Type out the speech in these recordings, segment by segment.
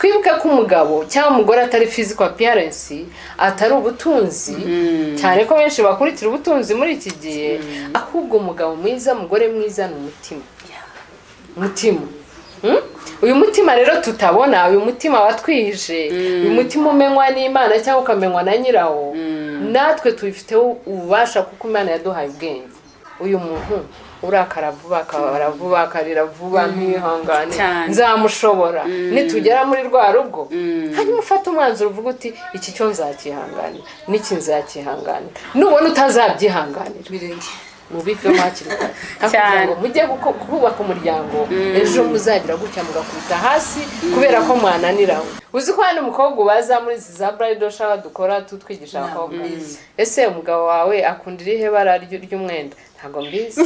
twibuke ko umugabo cyangwa umugore atari physical appearance atari ubutunzi cyane ko benshi bakurikira ubutunzi muri iki gihe ahubwo umugabo mwiza umugore mwiza ni umutima uyu mutima rero tutabona uyu mutima watwije uyu mutima umenywa n'Imana cyangwa ukamenywa na nyirawo natwe tubifiteho ububasha kuko Imana yaduhaye ubwenge uyu muntu urakara vuba akabara vuba akarira vuba ntihangane nzamushobora nitugera muri rwa rugo hanyuma ufata umwanzuro uvuga uti iki cyo nzakihanganira n'iki nzakihanganira nubona utazabyihanganira birenge mubive makirwa cyangwa mujye kubaka umuryango ejo muzagira gutya mugakubita hasi kubera ko mwananirawe uzi ko hano umukobwa ubaza muri za bridal shower dukora tutwigisha abakobwa ese umugabo wawe akundira ihe bara ry'umwenda ntago mbizi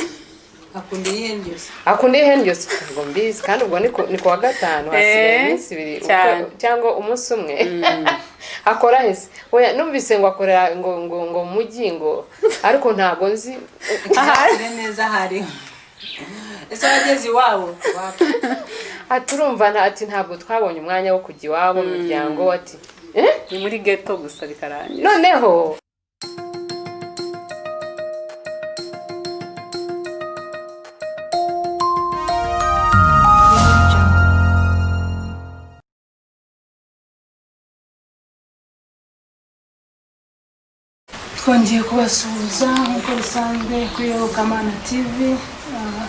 akundira ihendyose ntago mbizi kandi ubwo ni kuwa gatanu hasigaye iminsi ibiri cyangwa umunsi umwe akora hese oya numvise ngo akora ngo mujyi ngo ariko ntago nzi ahari neza hari ese wageze iwabo aturumva ati ntabwo twabonye umwanya wo kujya iwabo mu miryango ati ni muri ghetto gusa bikarangira noneho twongeye kubasuhuza nk'uko bisanzwe kuri Yobokamana TV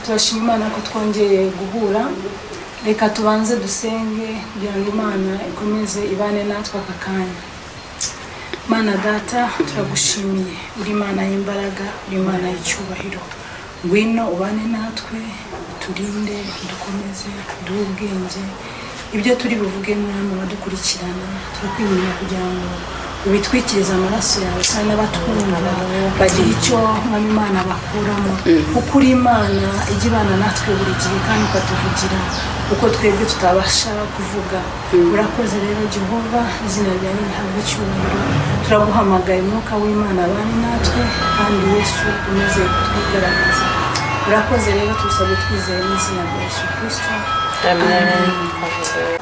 turashima Imana ko twongeye guhura reka tubanze dusenge kugira ngo Imana ikomeze ibane natwe aka kanya Mana data turagushimiye uri Imana y'imbaraga uri Imana y'icyubahiro ngwino ubane natwe uturinde dukomeze duhe ubwenge ibyo turi buvuge mwami badukurikirana turakwinginga kugira ngo ubitwikiriza amaraso yawe kandi n'abatwumva bagira icyo mwami Imana bakuramo kuko uri Imana ijya ibana natwe buri gihe kandi ukatuvugira uko twebwe tutabasha kuvuga urakoze rero Jehova izina ryawe rihabwe icyubahiro turaguhamagaye umwuka w'Imana abane natwe kandi Yesu umeze kutwigaragaza urakoze rero tusabye twizeye mu izina rya Yesu Kristo amen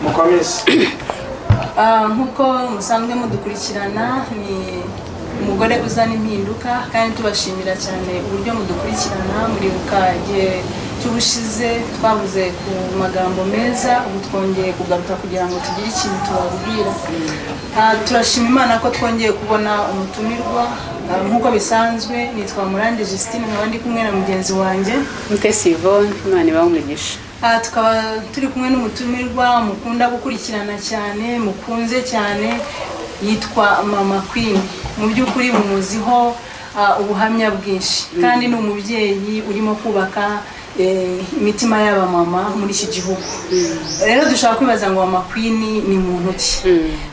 mukomeze nkuko musanzwe mudukurikirana ni umugore uzana impinduka kandi tubashimira cyane uburyo mudukurikirana muri bukagiye tubushize twavuze ku magambo meza ubu twongeye kugaruka kugira ngo tugire ikintu tubabwira turashima Imana ko twongeye kubona umutumirwa nkuko bisanzwe nitwa Murande Justine nkabandi kumwe na mugenzi wanjye Mutesi Yvonne Imana ibahumugisha tukaba turi kumwe n'umutumirwa mukunda gukurikirana cyane mukunze cyane yitwa Mama Queen mu by'ukuri mumuziho ubuhamya bwinshi kandi ni umubyeyi urimo kubaka imitima y'aba mama muri iki gihugu rero dushaka kwibaza ngo Mama Queen ni muntu ki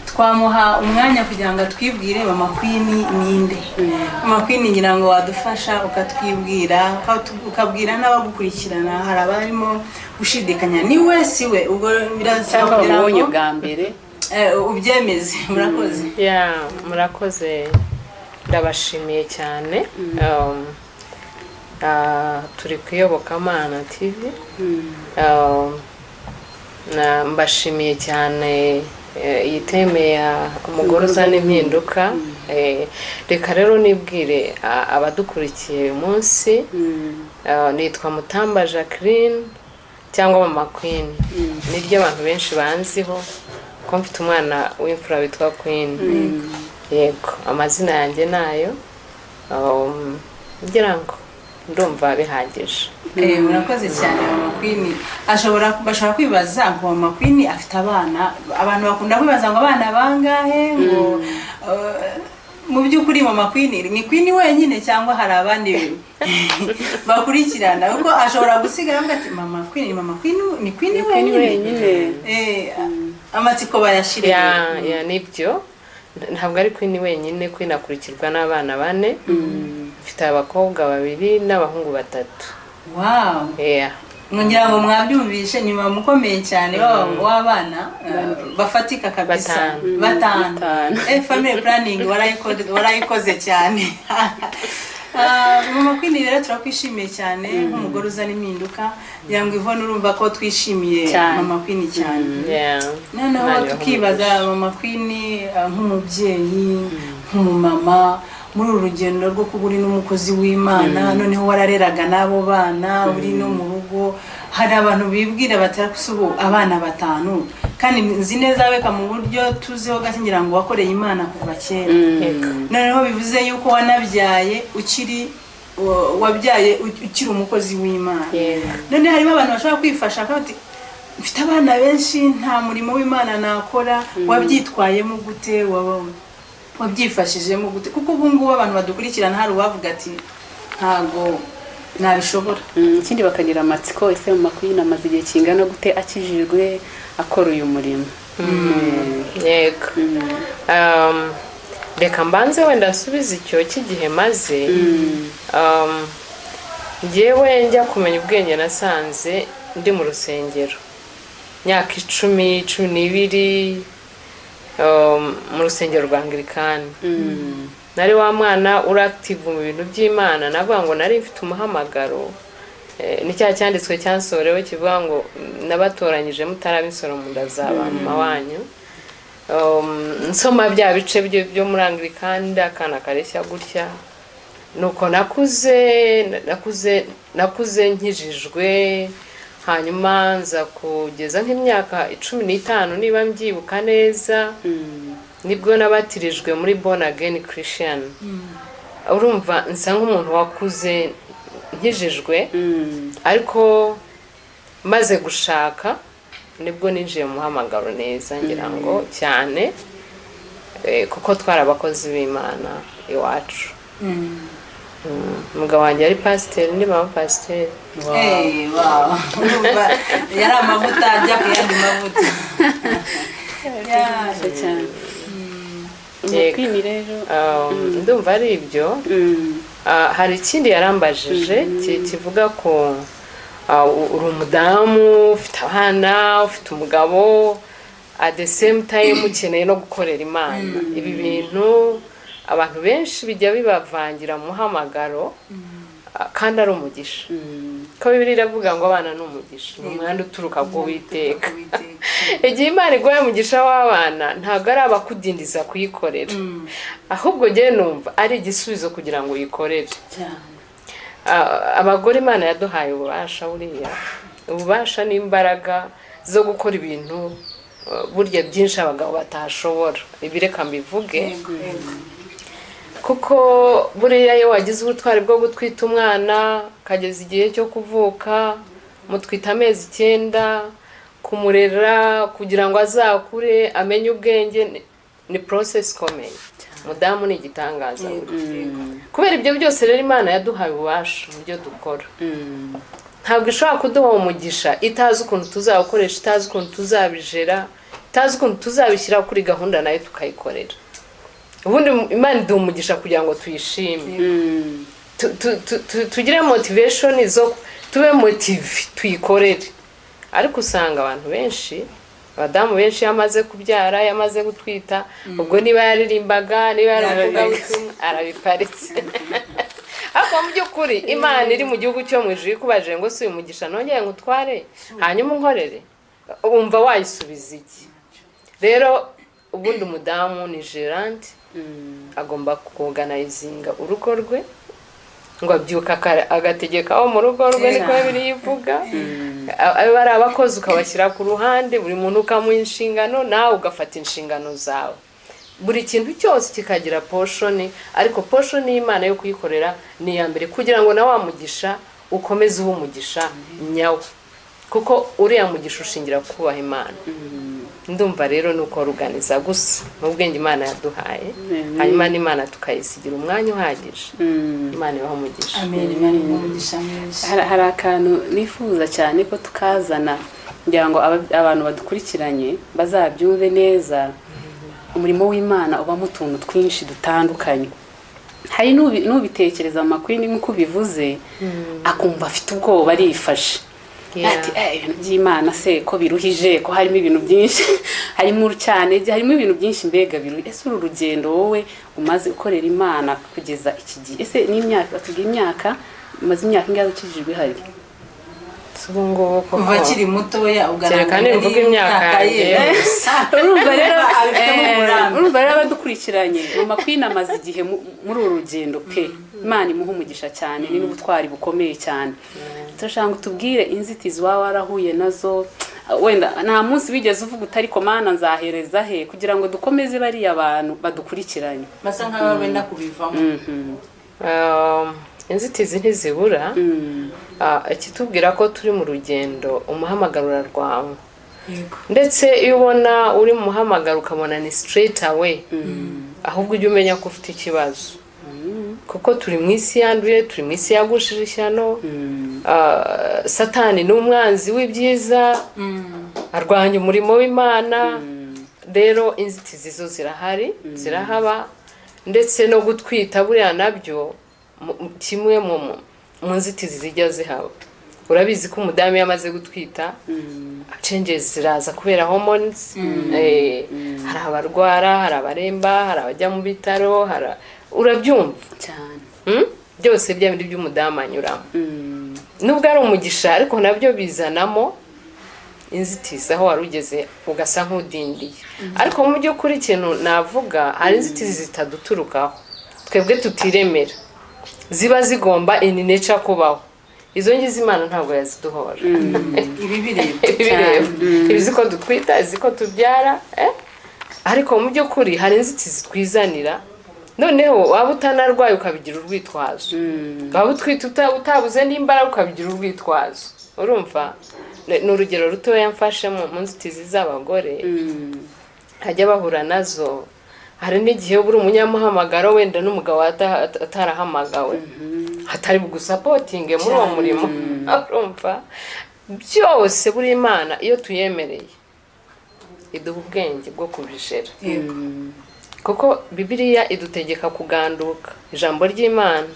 twamuha umwanya kugira ngo twibwire Mama Queen ninde Mama Queen ngira ngo wadufasha ukatwibwira ukabwira n'abagukurikirana hari abarimo gushidikanya ni we siwe ubwo birasaba kugira ngo bwa mbere ubyemeze murakoze murakoze ndabashimiye cyane turi ku Yobokamana TV mbashimiye cyane iyi teme ya umugore uzana impinduka reka rero nibwire abadukurikiye uyu munsi nitwa Mutamba Jacqueline cyangwa Mama Queen niryo abantu benshi banziho ko mfite umwana w'imfura witwa Queen yego amazina yanjye nayo ngira ngo ndumva bihagije murakoze cyane Mama Queen bashobora kwibaza ngo Mama Queen afite abana abantu bakunda kwibaza ngo abana bangahe ngo mu by'ukuri Mama Queen ni Queen wenyine cyangwa hari abandi bakurikirana kuko ashobora gusigara ati Mama Queen ni Queen wenyine amatsiko bayashire ya nibyo ntabwo ari Queen wenyine Queen akurikirwa n'abana 4 mfite abakobwa 2 n'abahungu 3 wow ngira ngo mwabyumvishe nyuma mukomeye cyane w'abana bafatika kabisa batanu family planning warayikoze cyane Mama Queen rero turakwishimiye cyane nk'umugore uzana impinduka yango Yvonne urumva ko twishimiye Mama Queen cyane noneho tukibaza Mama Queen nk'umubyeyi nk'umumama muri urugendo rwo kuburi n'umukozi w'Imana noneho warareraga nabo bana uri no mu rugo hari abantu bibwira batarakusubu abana batanu kandi nzi neza weka mu buryo tuzeho gasingira ngo wakoreye Imana kuva kera noneho bivuze yuko wanabyaye wabyaye ukiri umukozi w'Imana none harimo abantu bashaka kwifasha kandi mfite abana benshi nta murimo w'Imana nakora wabyitwayemo gute wabyifashijemo gute kuko ubu ngubu abantu badukurikirana hari uwavuga ati ntago nabishobora ikindi bakagira amatsiko ese Mama Queen amaze igihe kingana gute akijijwe akora uyu murimo yego reka mbanze wenda nsubize icyo cy'igihe maze njyewe njya kumenya ubwenge nasanze ndi mu rusengero myaka 12 mu rusengero rwa Anglikani nari wa mwana uri active mu bintu by'Imana navuga ngo nari mfite umuhamagaro ni cyanditswe cyansorewe kivuga ngo nabatoranyije mutarabisoro mu ndazaba mama wanyu nsoma bya bice byo muri Anglikani akana kareshya gutya nuko nakuze nkijijwe hanyuma nza kugeza nk'imyaka 15 niba mbyibuka neza nibwo nabatirijwe muri Born Again Christian urumva nsa nk'umuntu wakuze nkijijwe ariko maze gushaka nibwo ninjiye mu muhamagaro neza ngira ngo cyane kuko twarabakozi b'Imana iwacu umugabo wanjye ari pasiteri ndi mama pasiteri wow yari amavuta ajya kuyandi mavuta cyane Queen rero ndumva ari ibyo hari ikindi yarambajije kivuga ko uri umudamu ufite abana ufite umugabo at the same time ukeneye no gukorera Imana ibi bintu abantu benshi bijya bibavangira mu muhamagaro kandi ari umugisha ko Bibiliya iravuga ngo abana ni umugisha umwanda uturuka ku Uwiteka igihe Imana iguhaye umugisha w'abana ntabwo ari abakudindiza kuyikorera ahubwo njye numva ari igisubizo kugira ngo uyikorere abagore Imana yaduhaye ububasha buriya ububasha n'imbaraga zo gukora ibintu burya byinshi abagabo batashobora ibireka mbivuge kuko buriya iyo wagize ubutwari bwo gutwita umwana kageza igihe cyo kuvuka mutwita amezi 9 kumurera kugira ngo azakure amenye ubwenge ni process ikomeye mudamu ni igitangaza kubera ibyo byose rero Imana yaduhaye ububasha mu byo dukora ntabwo ishobora kuduha umugisha itazi ukuntu tuzawukoresha itazi ukuntu tuzabijera itazi ukuntu tuzabishyira kuri gahunda nayo tukayikorera ubundi Imana iduha umugisha kugira ngo tuyishime tugire motivation zo tube motive tuyikorere ariko usanga abantu benshi abadamu benshi yamaze kubyara yamaze gutwita ubwo niba yaririmbaga niba yaravuga arabiparitse ako mu by'ukuri Imana iri mu gihugu cyo mu ijuru ikubaje ngo si umugisha nongeye ngutware hanyuma unkorere umva wayisubiza iki rero ubundi umudamu ni gerant agomba kuorganizinga urugo rwe ngo abyuka agategeka aho mu rugo rwe niko birivuga abari abakozi ukabashyira ku ruhande buri muntu ukamuha inshingano nawe ugafata inshingano zawe buri kintu cyose kikagira portion ariko portion y'Imana yo kuyikorera ni ya mbere kugira ngo na wamugisha ukomeze ubumugisha nyawo kuko uriya mugisha ushingira kubaha Imana ndumva rero nuko organiza gusa n'ubwenge Imana yaduhaye hanyuma n'Imana tukayisigira umwanya uhagije Imana ibaho umugisha amen Imana umugisha hari akantu nifuza cyane ko tukazana ngira ngo abantu badukurikiranye bazabyumve neza umurimo w'Imana uba mu tuntu twinshi dutandukanye hari n'ubitekereza Mama Queen nk'uko bivuze akumva afite ubwoba arifashe ati ibintu by'Imana se ko biruhije ko harimo ibintu byinshi harimo cyane harimo ibintu byinshi mbega biruhije. Ese uru rugendo wowe umaze ukorera Imana kugeza iki gihe, ese n'imyaka tugira imyaka umaze imyaka ingahe ukijijwe hari? Subungo kuva akiri mutoya ugaragara mvuga imyaka ye urumva rero abadukurikiranye Mama Queen amaze igihe muri uru rugendo pe. Imana imuha umugisha cyane ni n'ubutwari bukomeye cyane. Turashaka ngo tubwire inzitizi wawe warahuye nazo, wenda nta munsi bigeze uvuga utari ko Mana nzahereza he kugira ngo dukomeze bari abantu badukurikiranye basa nk'aba benda kubivamo. Inzitizi ntizibura. Ikitubwira ko turi mu rugendo umuhamagaro urarwanwa, ndetse iyo ubona uri mu muhamagaro ukabona ni straight away, ahubwo ujye umenya ko ufite ikibazo, kuko turi mu isi yanduye, turi mu isi yagushije ishyano. Satani ni umwanzi w'ibyiza, arwanya umurimo w'Imana. Rero inzitizi zo zirahari, zirahaba, ndetse no gutwita buriya nabyo kimwe mu nzitizi zijya zihaba. Urabizi ko umudamu yamaze gutwita changes ziraza kubera hormones. Hari abarwara, hari abaremba, hari abajya mu bitaro, urabyumva cyane. Byose by'abindi by'umudamu anyuramo. Nubwo ari umugisha ariko nabyo bizanamo inzitizi aho warugeze ugasa nk'udindiye. Ariko mu by'ukuri ikintu navuga, hari inzitizi zitaduturukaho twebwe tutiremera, ziba zigomba in nature kubaho. Izo ngizi Imana ntabwo yaziduhora. Ibi bireba ibizi ko dutwita, izi ko tubyara, ariko mu by'ukuri hari inzitizi twizanira. Noneho waba utanarwaye ukabigira urwitwazo, waba utwita utabuze n'imbaraga ukabigira urwitwazo. Urumva ni urugero rutoya mfashe mu nzitizi z'abagore hajya bahura nazo. Hari n'igihe buri umunyamuhamagaro wenda n'umugabo atarahamagawe, hatari bugusapotinge muri uwo murimo. Urumva byose buri Imana iyo tuyemereye iduha ubwenge bwo kubishera, kuko Bibiliya idutegeka kuganduka. Ijambo ry'Imana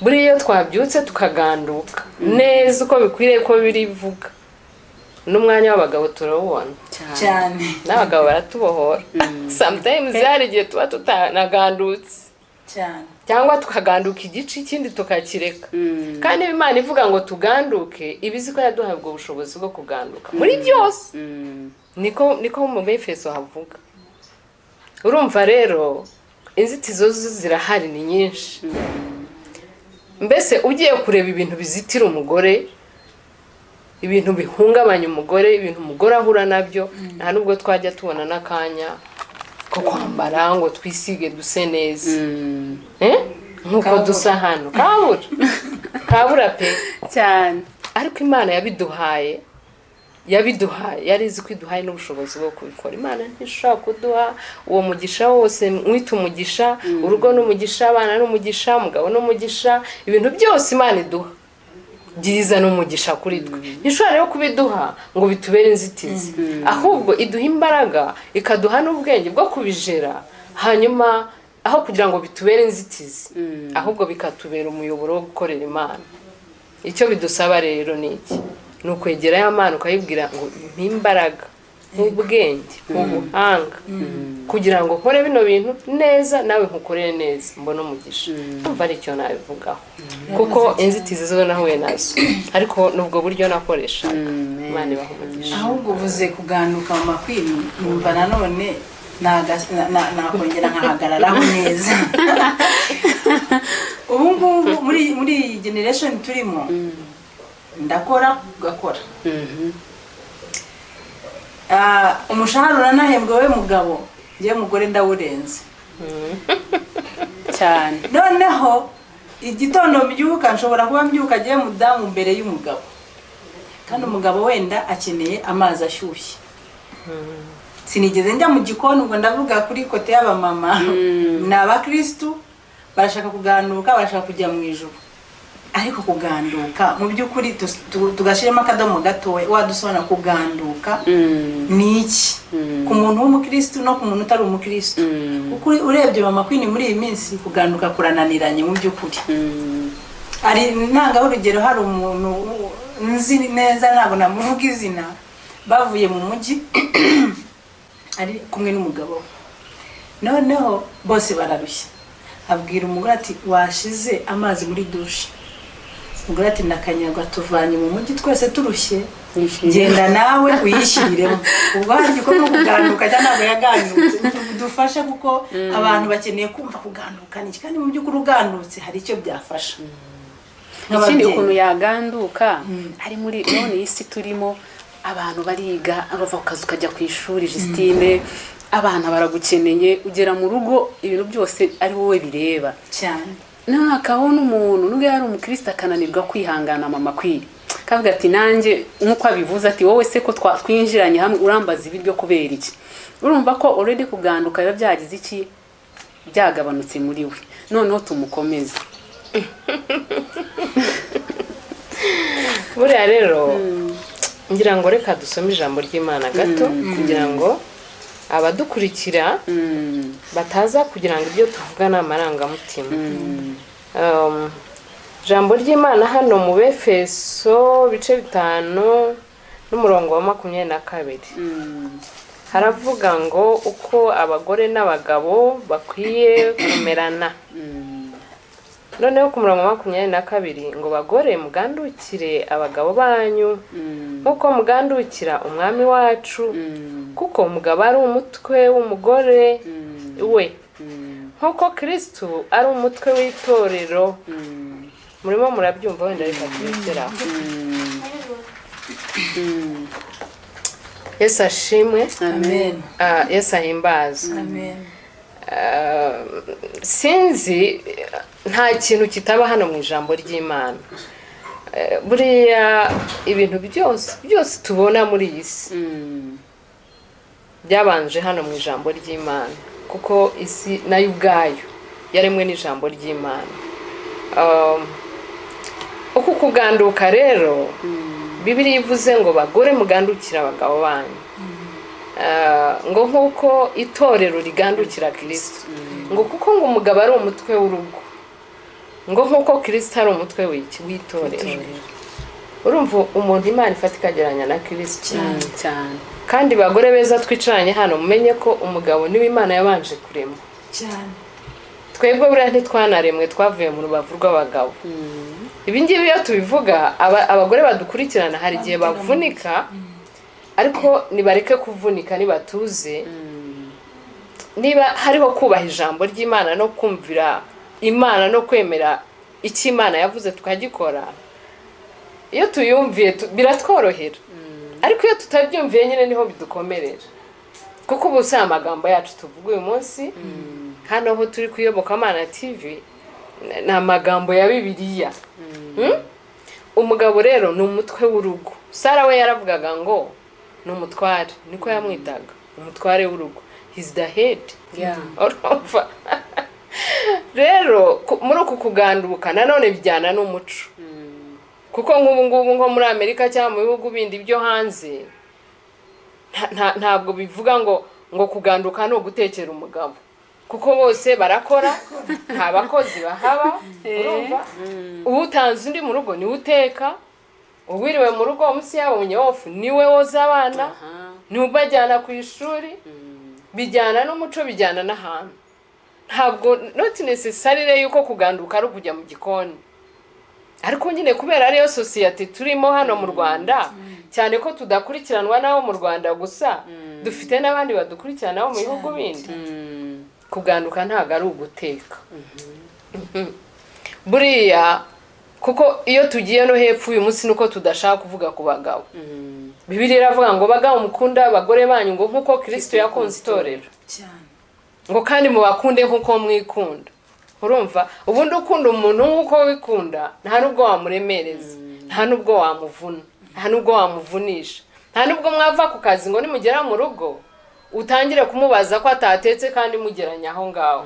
buri iyo twabyutse tukaganduka neza uko bikwiriye ko birivuga, n'umwanya w'abagabo turawubona cyane. N'abagabo baratubohora. Sometimes hari igihe tuba tutanagandutse cyane, cyangwa tukaganduka igice ikindi tukakireka. Kandi Imana ivuga ngo tuganduke, ibizi ko yaduhaye ubwo bushobozi bwo kuganduka muri byose. Niko mu Efeso havuga. Urumva rero inzitizo zirahari ni nyinshi. Mbese ugiye kureba ibintu bizitira umugore, ibintu bihungabanya umugore, ibintu umugore ahura nabyo, nta nubwo twajya tubona n'akanya ko kwambara ngo twisige duse neza nkuko dusa hano. Kabura pe cyane. Ariko Imana yabiduhaye, yari izi ko iduhaye n'ubushobozi bwo kubikora. Imana ntishobora kuduha uwo mugisha wose. Mwita umugisha, urugo n'umugisha, abana n'umugisha, umugabo n'umugisha, ibintu byose Imana iduha byiza n'umugisha kuri twe. Ntishobora rero kubiduha ngo bitubere inzitizi, ahubwo iduha imbaraga, ikaduha n'ubwenge bwo kubijera, hanyuma aho kugira ngo bitubere inzitizi ahubwo bikatubera umuyoboro wo gukorera Imana. Icyo bidusaba rero ni iki? Ni ukwegera y'Imana ukayibwira ngo imbaraga, ubwenge, ubuhanga, kugira ngo nkore bino bintu neza, nawe nkukorere neza, mbona umugisha. Umva ari cyo nabivugaho, kuko inzitizi zo nahuye nazo, ariko nubwo buryo nakoresha. Imana ibaha umugisha. Ahubwo uvuze kuganduka mu makwiri, numva nanone nakongera nkahagararaho neza. Ubu ngubu muri generation turimo, ndakora ugakora. Umushahara uranahembwa we mugabo, njye mugore ndawurenze cyane. Noneho igitondo mbyuka, nshobora kuba mbyuka agiye mudamu mbere y'umugabo, kandi umugabo wenda akeneye amazi ashyushye. Sinigeze njya mu gikoni, ubwo ndavuga kuri kote y'abamama. Ni abakristu barashaka kuganduka, barashaka kujya mu ijuru. Ariko kuganduka mu by'ukuri tugashiremo akadomo gatoya, wadusobana kuganduka ni iki ku muntu w'umukristo no ku muntu utari umukristo. Kuko urebye Mama Queen muri iyi minsi kuganduka kurananiranye mu by'ukuri. ari ntanga urugero hari umuntu nzi neza ntabwo namuvuga izina bavuye mu mujyi ari kumwe n'umugabo noneho bose bararushye abwira umugore ati washize amazi muri dushe umugore ati nakanyagwa tuvanye mu mujyi twese turushye genda nawe uyishyiriremo ubwo hari igikorwa kuganduka cyangwa ntabwo yagandutse dufasha kuko abantu bakeneye kumva kuganduka n'iki kandi mu by'ukuri ugandutse hari icyo byafasha ikindi ukuntu yaganduka hari muri none isi turimo abantu bariga abava ku kazi ukajya ku ishuri Justine abana baragukeneye ugera mu rugo ibintu byose ari wowe bireba cyane none akabona umuntu nubwo yari umukristo akananirwa kwihangana mama kwiri kavuga ati nanjye nkuko abivuze ati wowe se ko twinjiranye hamwe urambaza ibiryo kubera iki urumva ko already kuganduka biba byagize iki byagabanutse muri we noneho tumukomeze buriya rero ngira ngo reka dusome ijambo ry'Imana gato kugira ngo abadukurikira bataza kugira ngo ibyo tuvuga ni amarangamutima ijambo ry'Imana hano mu Befeso bice 5 n'umurongo wa 22 haravuga ngo uko abagore n'abagabo bakwiye kumerana noneho ku murongo wa 22 ngo bagore mugandukire abagabo banyu nkuko mugandukira umwami wacu kuko umugabo ari umutwe w'umugore we nkuko Kristo ari umutwe w'itorero murimo murabyumva wenda reka tubigeraho Yesu ashimwe amen Yesu ahimbazwe amen sinzi nta kintu kitaba hano mu ijambo ry'Imana buriya ibintu byose tubona muri iyi si byabanje hano mu ijambo ry'Imana kuko isi nayo ubwayo yaremwe n'ijambo ry'Imana uko kuganduka rero Bibiliya ivuze ngo bagore mugandukira abagabo banyu ngo nkuko itorero rigandukira Kristo ngo kuko ngo umugabo ari umutwe w'urugo ngo nkuko Kristo ari umutwe w'itorero urumva umuntu Imana ifata ikageranya na Kristo cyane kandi bagore beza twicaranye hano mumenye ko umugabo niwe Imana yabanje kurema cyane twebwe buriya ntitwanaremwe twavuye mu rubavu rw'abagabo ibi ngibi iyo tubivuga abagore badukurikirana hari igihe bavunika ariko nibareke kuvunika nibatuze niba hariho kubaha ijambo ry'Imana no kumvira Imana no kwemera icyo Imana yavuze tukagikora iyo tuyumviye biratworohera ariko iyo tutabyumviye nyine niho bidukomerera kuko ubu si amagambo yacu tuvuga uyu munsi hano ho turi kuyobokamana TV ni amagambo ya Bibiliya umugabo rero ni umutwe w'urugo Sara we yaravugaga ngo ni umutware niko yamwitaga umutware w'urugo he's the head rero muri uku kuganduka nanone bijyana n'umuco kuko nk'ubu ngubu nko muri Amerika cyangwa mu bihugu bindi byo hanze ntabwo bivuga ngo kuganduka no gutekera umugabo kuko bose barakora nta bakozi bahaba urumva ubutanze undi mu rugo ni uteka uwiriwe mu rugo umunsi yabonye off niwe woza abana ntubajyana ku ishuri bijyana n'umuco bijyana n'ahantu ntabwo not necessary yuko kuganduka ari kujya mu gikoni ariko nyine kubera ariyo society turimo hano mu Rwanda cyane ko tudakurikiranwa naho mu Rwanda gusa dufite n'abandi badukurikirana mu bihugu bindi kuganduka ntago ari uguteka buriya kuko iyo tugiye no hepfo uyu munsi nuko tudashaka kuvuga ku bagabo Bibiliya iravuga ngo bagabo mukunda abagore banyu ngo nkuko Kristo yakunze itorero ngo kandi mubakunde nkuko mwikunda urumva ubundi ukunda umuntu nkuko wikunda nta nubwo wamuremereza nta nubwo wamuvuna nta nubwo wamuvunisha nta nubwo mwava ku kazi ngo nimugera mu rugo utangire kumubaza ko atatetse kandi mugeranya aho ngaho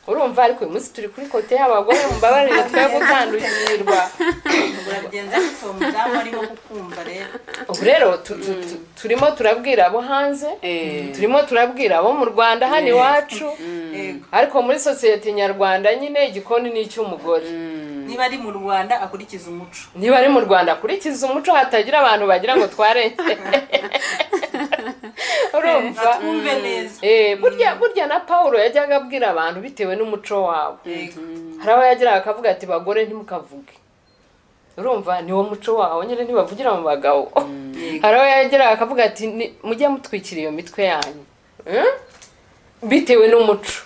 urumva ariko uyu munsi turi kuri kote y'abagore mbabarira twe gutandukirwa uragenza ko umudamu arimo kukumva rero ubu rero turimo turabwira abo hanze turimo turabwira abo mu Rwanda hano iwacu ariko muri society nyarwanda nyine igikoni ni icy'umugore niba ari mu Rwanda akurikiza umuco, niba ari mu Rwanda akurikiza umuco, hatagira abantu bagira ngo twarenge. Urumva? twumve neza. Burya na Paulo yajyaga abwira abantu bitewe n'umuco wabo. Hari aho yagiraga akavuga ati bagore ntimukavuge. Urumva ni wo muco wawo nyine ntibavugira mu bagabo. Hari aho yagiraga akavuga ati mujye mutwikira iyo mitwe yanyu. Bitewe n'umuco.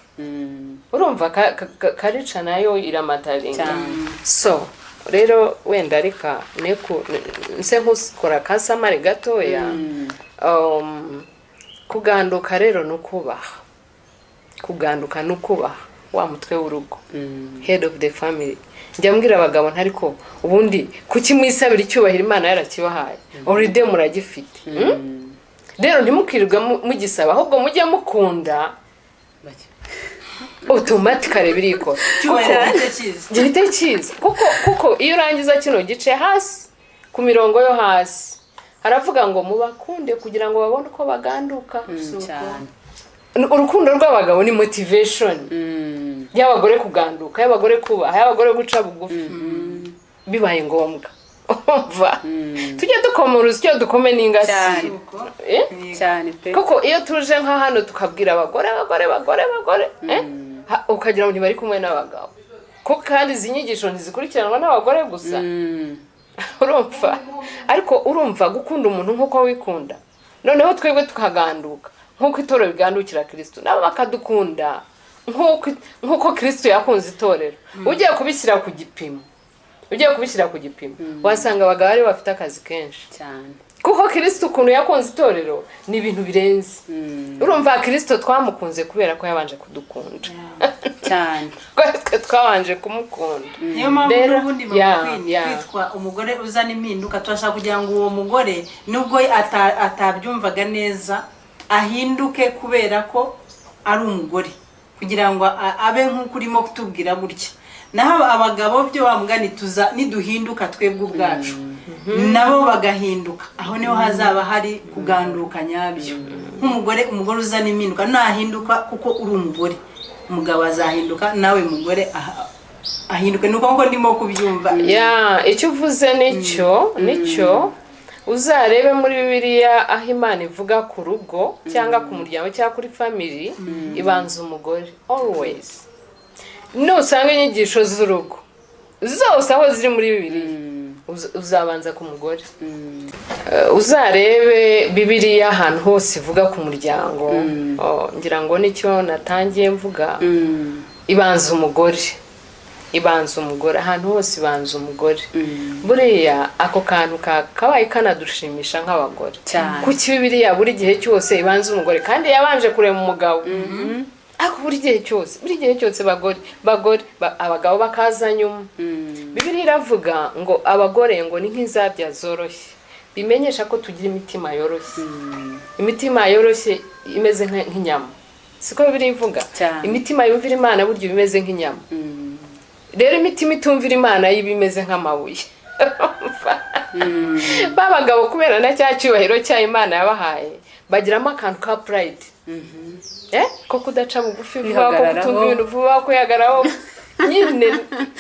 Urumva karica nayo iramataringa. So rero wenda reka nse nk'ukora kasamare gatoya. Kuganduka rero nukubaha. Kuganduka nukubaha wa mutwe w'urugo. Head of the family. Njya mbwira abagabo ntariko ubundi kuki mwisabira icyubahiro Imana yarakibahaye. Already muragifite. Rero ntimukirirwa mugisaba ahubwo mujye mukunda. Automatically biriko. Gihite cyiza. Kuko iyo urangiza kino gice hasi ku mirongo yo hasi haravuga ngo mubakunde kugira ngo babone uko baganduka. Urukundo rw'abagabo ni motivation. Y'abagore kuganduka, y'abagore kubaha, y'abagore guca bugufi. Bibaye ngombwa. Umva. Tujye dukomuruza icyo dukome n'ingasi. Cyane pe. Kuko iyo tuje nka hano tukabwira abagore ukagira ngo ntibari kumwe n'abagabo. Ko kandi izi nyigisho ntizikurikiranwa n'abagore gusa. Urumva? Ariko urumva gukunda umuntu nkuko wikunda. Noneho twebwe tukaganduka nkuko itorero rigandukira Kristo. Nabo bakadukunda nkuko Kristo yakunze itorero. Ugiye kubishyira ku gipimo. Wasanga abagabo ari bafite akazi kenshi. Cyane. Kuko Kristo ukuntu yakunze itorero ni ibintu birenze. Urumva Kristo twamukunze kubera ko yabanje kudukunda. Cyane. Twabanje kumukunda. Niyo mpamvu n'ubundi kwitwa umugore uzana impinduka, twashaka kugira ngo uwo mugore nubwo atabyumvaga neza ahinduke kubera ko ari umugore, kugira ngo abe nk'uko urimo kutubwira gutya. Naho abagabo byo bamugani niduhinduka twebwe ubwacu nabo bagahinduka, aho niho hazaba hari kuganduka nyabyo. Nk'umugore uzana impinduka nahinduka kuko uri umugore, umugabo azahinduka nawe mugore ahinduke. Nuko ndimo kubyumva. Icyo uvuze nicyo uzarebe muri Bibiliya aho Imana ivuga ku rugo cyangwa ku muryango cyangwa kuri family, ibanza umugore always. Nusanga inyigisho z'urugo zose aho ziri muri Bibiliya uzabanza ku mugore. Uzarebe Bibiliya ahantu hose ivuga ku muryango, ngira ngo nicyo natangiye mvuga, ibanza umugore. Ahantu hose ibanza umugore. Buriya ako kantu kabaye kanadushimisha nk'abagore. Kuki Bibiliya buri gihe cyose ibanza umugore kandi yabanje kurema umugabo. Ako buri gihe cyose abagabo bakaza nyuma. Bibiliya iravuga ngo abagore ngo ni nk'izabya zoroshye, bimenyesha ko tugira imitima yoroshye. Imitima yoroshye imeze nk'inyama. Siko Bibiliya ivuga. Imitima yumvira Imana buryo bimeze nk'inyama. Rero imitima itumvira Imana y'ibimeze nk'amabuye. Babagabo kubera na cya cyubahiro cya Imana yabahaye bagiramo akantu ka pride. Ko kudaca bugufi vuba, ko kutumva ibintu vuba, ko yagaraho nyine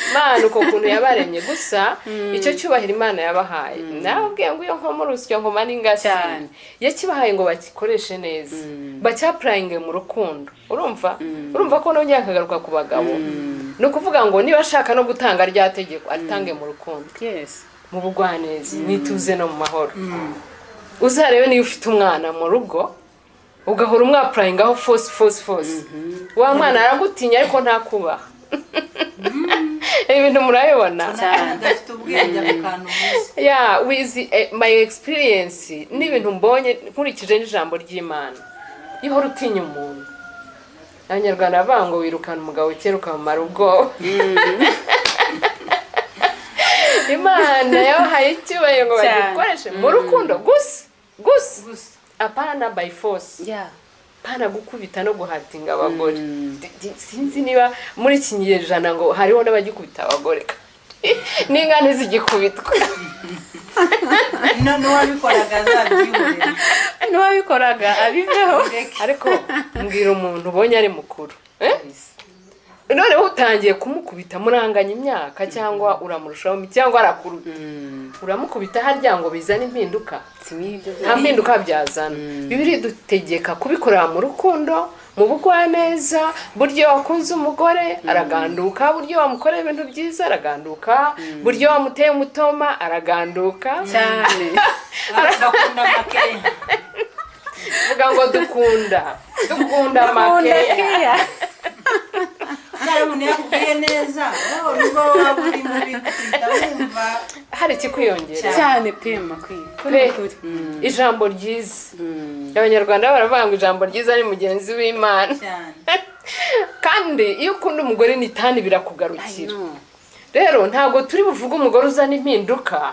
Imana uko kuntu yabaremye. Gusa icyo cyubahiro Imana yabahaye nabwiye ngo iyo nko mu rusyo nkoma n'ingasi yakibahaye ngo bakikoreshe neza, bacyaprayinge mu rukundo. Urumva ko nongeye akagaruka ku bagabo. No kuvuga ngo niba ashaka no gutanga rya tegeko aritange mu rukundo. Mu bugwaneza, nituze no mu mahoro. Uzarebe niyo ufite umwana mu rugo ugahora umwaprayingaho force. Wa mwana aragutinya ariko ntakubaha. Ibintu murabibona. With my experience n'ibintu mbonye nkurikije n'ijambo ry'Imana. Ihora utinya umuntu. Abanyarwanda bango wirukana umugabo kera ukamara ubwoba. Imana yabahaye icyubahiro ngo bagikoreshe mu rukundo gusa. Apana by force. Pana gukubita no guhatinga abagore. Sinzi niba muri kinyejana ngo hariho n'abagikubita abagore. Ninga ntizigikubitwa. Nuwabikoraga abiveho. Ariko mbwira umuntu ubonye ari mukuru. noneho utangiye kumukubita muranganya imyaka cyangwa uramurushaho cyangwa arakuruta uramukubita harya ngo bizane impinduka nta mpinduka byazana. Bibiri dutegeka kubikorera mu rukundo, mu bugwaneza. Buryo wakunze umugore araganduka, buryo wamukoreye ibintu byiza araganduka, buryo wamuteye umutoma araganduka cyane. Bakunda makeya. Vuga ngo dukunda makeya. Hari umuntu yakubwiye neza, nubwo waba uri mubi kukwita wumva hari ikikwiyongera cyane pe makwiye. Ijambo ryiza, abanyarwanda baravuga ngo ijambo ryiza ni mugenzi w'Imana. Kandi iyo ukunda umugore nitani birakugarukira. Rero ntago turi buvuga umugore uzana impinduka,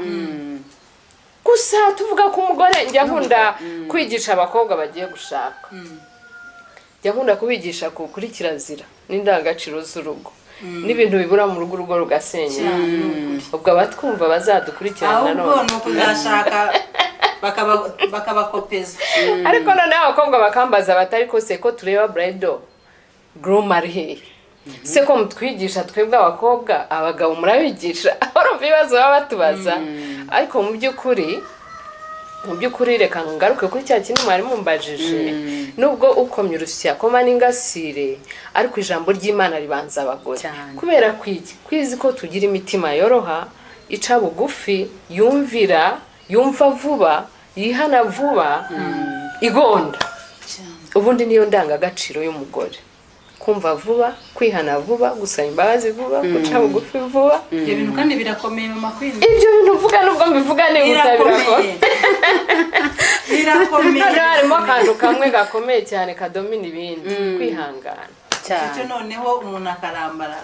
gusa tuvuga ko umugore njya nkunda kwigisha abakobwa bagiye gushaka, njya nkunda kubigisha kuri kirazira n'indangagaciro z'urugo n'ibintu bibura mu rugo, urugo rugasenya. Ubwo abatwumva bazadukurikirana none ahubwo nuko uzashaka bakabakopeza. Ariko none abakobwa bakambaza batari ko se ko tureba bridal groom ari hehe, se ko mutwigisha twebwe abakobwa, abagabo murabigisha. Urumva ibibazo baba batubaza. Ariko mu by'ukuri reka ngaruke kuri cya kintu mwari mumbajije. Nubwo ukomye urusya koma n'ingasire, ariko ijambo ry'Imana ribanza abagore. Kubera kwizi ko tugira imitima yoroha, ica bugufi, yumva vuba, yihana vuba, igonda. Ubundi niyo ndangagaciro y'umugore. Kumva vuba, kwihana vuba, gusaba imbabazi vuba, guca bugufi vuba. Ibyo bintu kandi birakomeye mu makwini. Ibyo bintu uvuga nubwo mbivuga nihuta birakomeye. Birakomeye. Harimo akantu kamwe gakomeye cyane kadomina ibindi, kwihangana. Icyo noneho umuntu akarambara.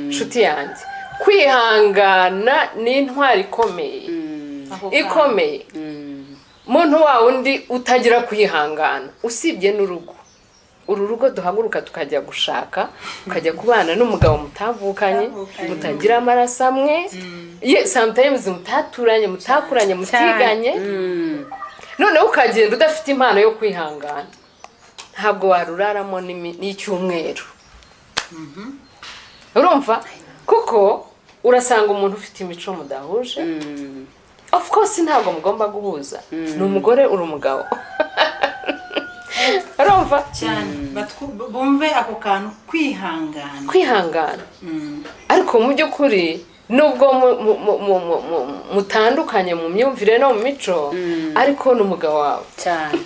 Nshuti yanjye, kwihangana ni intwari ikomeye. Muntu wa undi utagira kwihangana usibye n'urugo. Uru rugo duhaguruka tukajya gushaka, ukajya kubana n'umugabo mutavukanye, mutagira amaraso amwe, sometimes mutaturanye, mutakuranye, mutiganye. None ukagenda udafite impano yo kwihangana, ntabwo waruraramo n'icyumweru. Urumva? Kuko urasanga umuntu ufite imico mudahuje. Of course ntabwo mugomba guhuza. Ni umugore uri umugabo. Urumva? Cyane bumve ako kantu kwihangana. Ariko mu by'ukuri nubwo mutandukanye mu myumvire no mu mico, ariko n'umugabo wawe cyane.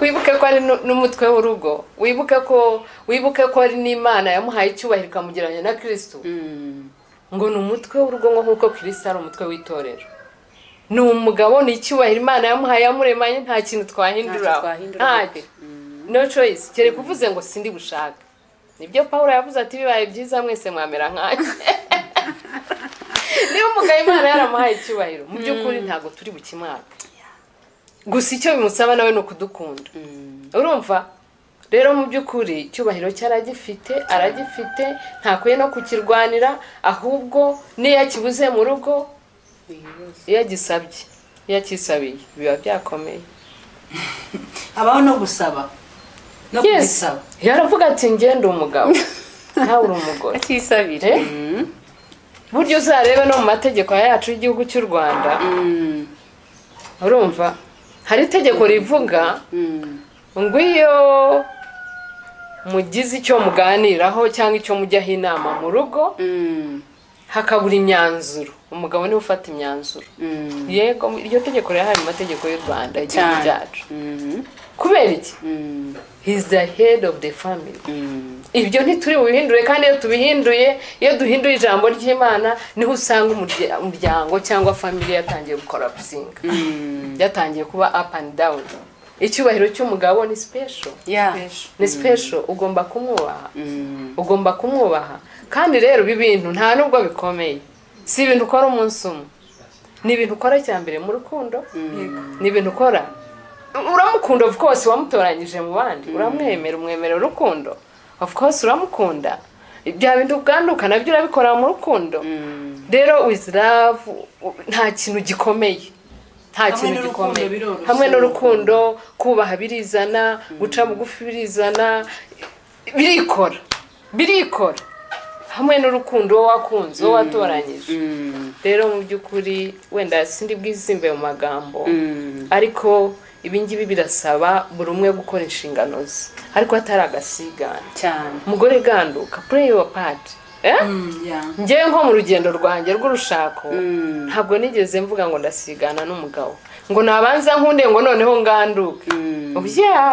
Wibuke ko ari n'umutwe w'urugo, wibuke ko ari n'Imana yamuhaye icyubahiro ikamugereranya na Kristo. Ngo ni umutwe w'urugo nk'uko Kristo ari umutwe w'itorero. Ni umugabo, ni icyubahiro Imana yamuhaye, yamuremanye, nta kintu twahindura. No choice. Kere kuvuze ngo sindi bushaka. Nibyo Paulo yavuze ati bibaye byiza mwese mwamera nkanjye. Niba umugabo Imana yaramuhaye icyubahiro, mu by'ukuri ntago turi bukimwaka. Gusa icyo bimusaba nawe no kudukunda. Urumva? Rero mu by'ukuri icyubahiro cyaragifite, aragifite, ntakwiye no kukirwanira, ahubwo niyo kibuze mu rugo, iyo gisabye, iyo kisabiye biba byakomeye. Abaho no gusaba. No kubisaba. Yaravuga ati ngende umugabo. Nawe uri umugore. Akisabire. Buryo uzarebe no mu mategeko yacu y'igihugu cy'u Rwanda. Urumva? Hari itegeko rivuga ngo iyo mugize icyo muganiraho cyangwa icyo mujyaho inama mu rugo, hakabura imyanzuro, umugabo niwe ufata imyanzuro. Yego iryo tegeko rihari mu mategeko y'u Rwanda igihugu cyacu. Kubera iki? He's the head of the family. Ibyo ntituri bubihindure, kandi iyo duhinduye ijambo ry'Imana niho usanga umuryango cyangwa family yatangiye gukora businga. Yatangiye kuba up and down. Icyubahiro cy'umugabo ni special. Ni special, ugomba kumwubaha. Kandi rero ibintu nta nubwo bikomeye. Si ibintu ukora umunsi umwe. Ni ibintu ukora cyambere mu rukundo. Ni ibintu ukora. Uramukunda, of course wamutoranyije mu bandi. Umwemera urukundo. Of course uramukunda. Ibya bintu uganduka nabyo urabikora mu rukundo. Rero with love nta kintu gikomeye. Hamwe n'urukundo, kubaha birizana, guca bugufi birizana, birikora. hamwe n'urukundo wowe wakunze wowe watoranyije. Rero mu by'ukuri wenda sindi bwizimbe mu magambo ariko ibingibi birasaba buri umwe gukora inshingano ze ariko atari agasigana cyane. umugore ganduka play your part. Njyewe nko mu rugendo rwanjye rw'urushako ntabwo nigeze mvuga ngo ndasigana n'umugabo ngo nabanza nkunde ngo noneho nganduke.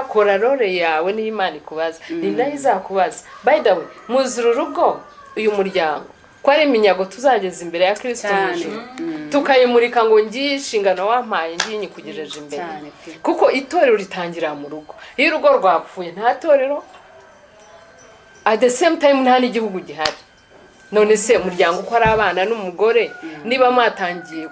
Kora role yawe niyo Imana ikubaza ni nayo izakubaza. By the way muzura urugo uyu muryango ko ari iminyago tuzageza imbere ya Kristo mujuru tukayimurika ngo ngiye inshingano wampaye ngiye nyikugejeje imbere kuko itorero ritangira mu rugo. Iyo urugo rwapfuye nta torero at the same time nta n'igihugu gihari. None se umuryango uko ari abana n'umugore niba mwatangiye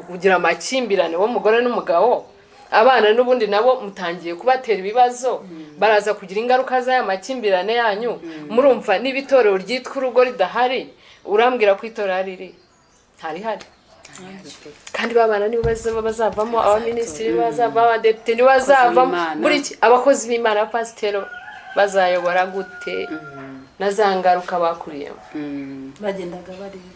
kugira amakimbirane wo mugore n'umugabo abana n'ubundi nabo mutangiye kubatera ibibazo baraza kugira ingaruka z'aya makimbirane yanyu. Murumva n'ibitorero ryitwa urugo ridahari urambwira ko itorero riri hari kandi babana nibo bazavamo abaminisitiri bazavamo abadepite nibo bazavamo buri abakozi b'Imana abapasitero bazayobora gute nazangaruka bakuriyemo.